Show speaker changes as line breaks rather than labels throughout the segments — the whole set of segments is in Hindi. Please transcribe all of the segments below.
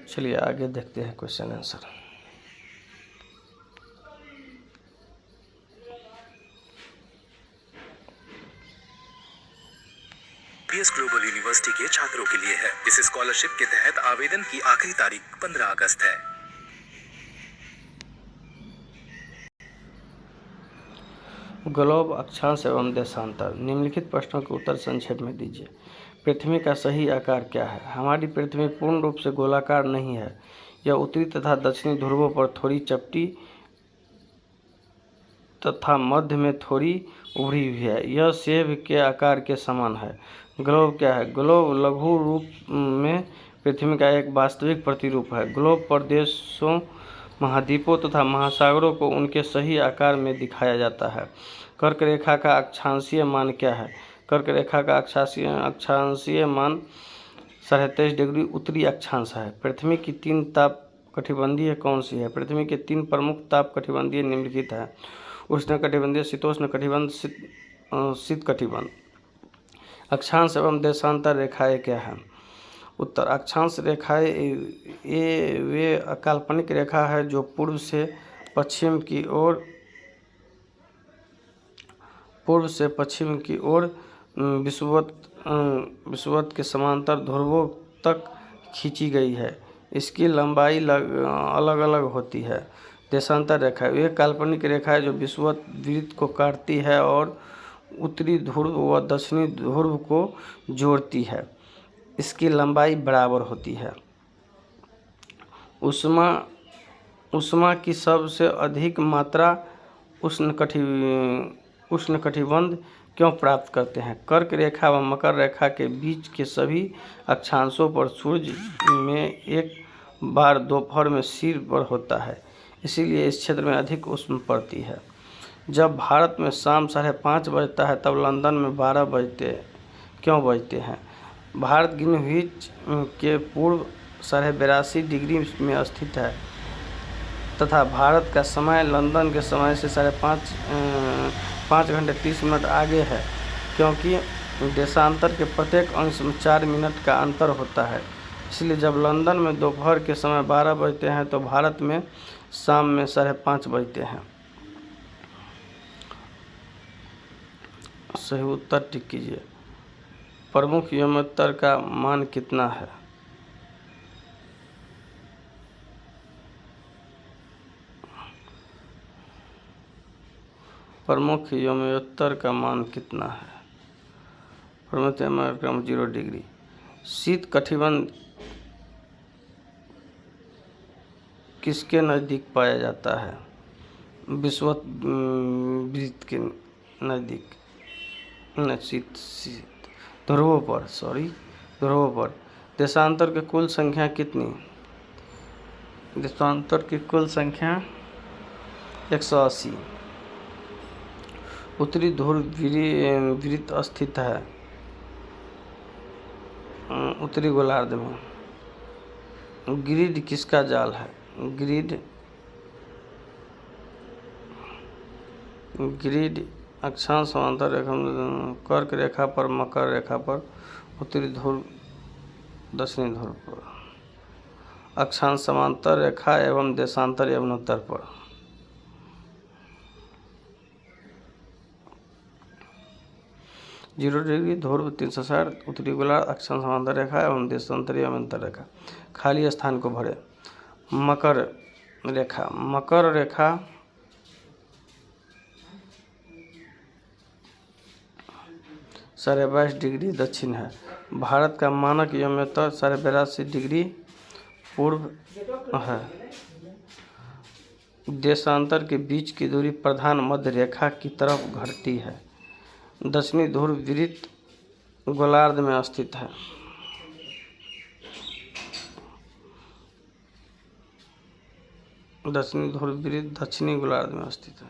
चलिए आगे देखते हैं question answer.
PS global university के छात्रों के लिए है। इस स्कॉलरशिप के तहत आवेदन की आखिरी तारीख 15 अगस्त है।
ग्लोब, अक्षांश एवं देशांतर। निम्नलिखित प्रश्नों के उत्तर संक्षेप में दीजिए। पृथ्वी का सही आकार क्या है? हमारी पृथ्वी पूर्ण रूप से गोलाकार नहीं है। यह उत्तरी तथा दक्षिणी ध्रुवों पर थोड़ी चपटी तथा मध्य में थोड़ी उभरी हुई है। यह सेब के आकार के समान है। ग्लोब क्या है? ग्लोब लघु रूप में पृथ्वी का एक वास्तविक प्रतिरूप है। ग्लोब पर देशों, महाद्वीपों तथा महासागरों को उनके सही आकार में दिखाया जाता है। कर्क रेखा का अक्षांशीय मान क्या है? कर्क रेखा का अक्षांशीय मान 23.5 डिग्री उत्तरी अक्षांश है। पृथ्वी की 3 ताप कटिबंधीय कौन सी है? पृथ्वी के 3 प्रमुख ताप कटिबंधीय निम्नलिखित हैं। उष्णकटिबंधीय, शीतोष्ण कटिबंध, शीत कटिबंध। अक्षांश एवं देशांतर रेखाएं क्या हैं? उत्तर, अक्षांश रेखाएं ये वे काल्पनिक रेखा है जो पूर्व से पश्चिम की ओर विषुवत के समांतर ध्रुवों तक खींची गई है। इसकी लंबाई अलग अलग होती है। देशांतर रेखा वे काल्पनिक रेखा है जो विषुवत वृत्त को काटती है और उत्तरी ध्रुव व दक्षिणी ध्रुव को जोड़ती है। इसकी लंबाई बराबर होती है। ऊष्मा की सबसे अधिक मात्रा उष्णकटिबंध क्यों प्राप्त करते हैं? कर्क रेखा व मकर रेखा के बीच के सभी अक्षांशों पर सूर्य में एक बार दोपहर में सिर पर होता है, इसीलिए इस क्षेत्र में अधिक ऊष्मा पड़ती है। जब भारत में शाम 5:30 बजता है तब लंदन में 12 क्यों बजते हैं? भारत ग्रीनविच के पूर्व 82.5 डिग्री में स्थित है तथा भारत का समय लंदन के समय से 5 घंटे 30 मिनट आगे है, क्योंकि देशांतर के प्रत्येक अंश में 4 मिनट का अंतर होता है। इसलिए जब लंदन में दोपहर के समय 12 बजते हैं तो भारत में शाम में 5:30 बजते हैं। सही उत्तर टिक कीजिए। प्रमुख योमोत्तर का मान कितना है? प्रमुख योमोत्तर का मान कितना है? प्रमुख योमोत्तर 0 डिग्री। शीत कटिबंध किसके नज़दीक पाया जाता है? विषुवत वृत्त के नज़दीक। शीत ध्रुवों पर। देशांतर की कुल संख्या कितनी? देशांतर की कुल संख्या 180। उत्तरी ध्रुव वृत्त स्थित है उत्तरी गोलार्ध में। ग्रिड किसका जाल है? ग्रिड अक्षांश समांतर रेखा, कर्क रेखा पर, मकर रेखा पर, उत्तरी ध्रुव दक्षिणी ध्रुव पर। अक्षांश समांतर रेखा एवं देशांतर यमुनोत्तर पर। जीरो डिग्री ध्रुव 360, उत्तरी गोलार्ध, अक्षांश समांतर रेखा एवं देशांतर यमुनोत्तर रेखा। खाली स्थान को भरे। मकर रेखा 22.5 डिग्री दक्षिण है। भारत का मानक योमोत्तर 82.5 डिग्री पूर्व है। देशांतर के बीच की दूरी प्रधान मध्य रेखा की तरफ घटती है। दक्षिणी ध्रुव वृत्त गोलार्ध में स्थित है। दक्षिणी ध्रुव वृत्त दक्षिणी गोलार्ध में स्थित है।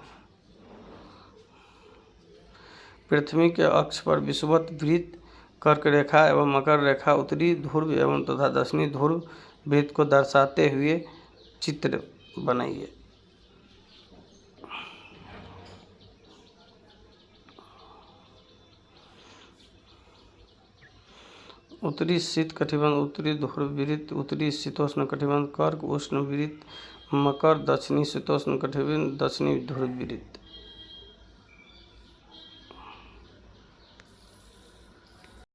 पृथ्वी के अक्ष पर विषुवत वृत्त, कर्क रेखा एवं मकर रेखा उत्तरी ध्रुव एवं तथा दक्षिणी ध्रुव वृत्त को दर्शाते हुए चित्र बनाइए। उत्तरी शीत कटिबंध, उत्तरी ध्रुववृत्त, उत्तरी शीतोष्ण कटिबंध, कर्क उष्ण वृत्त, मकर, दक्षिणी शीतोष्ण कटिबंध, दक्षिणी ध्रुववृत्त।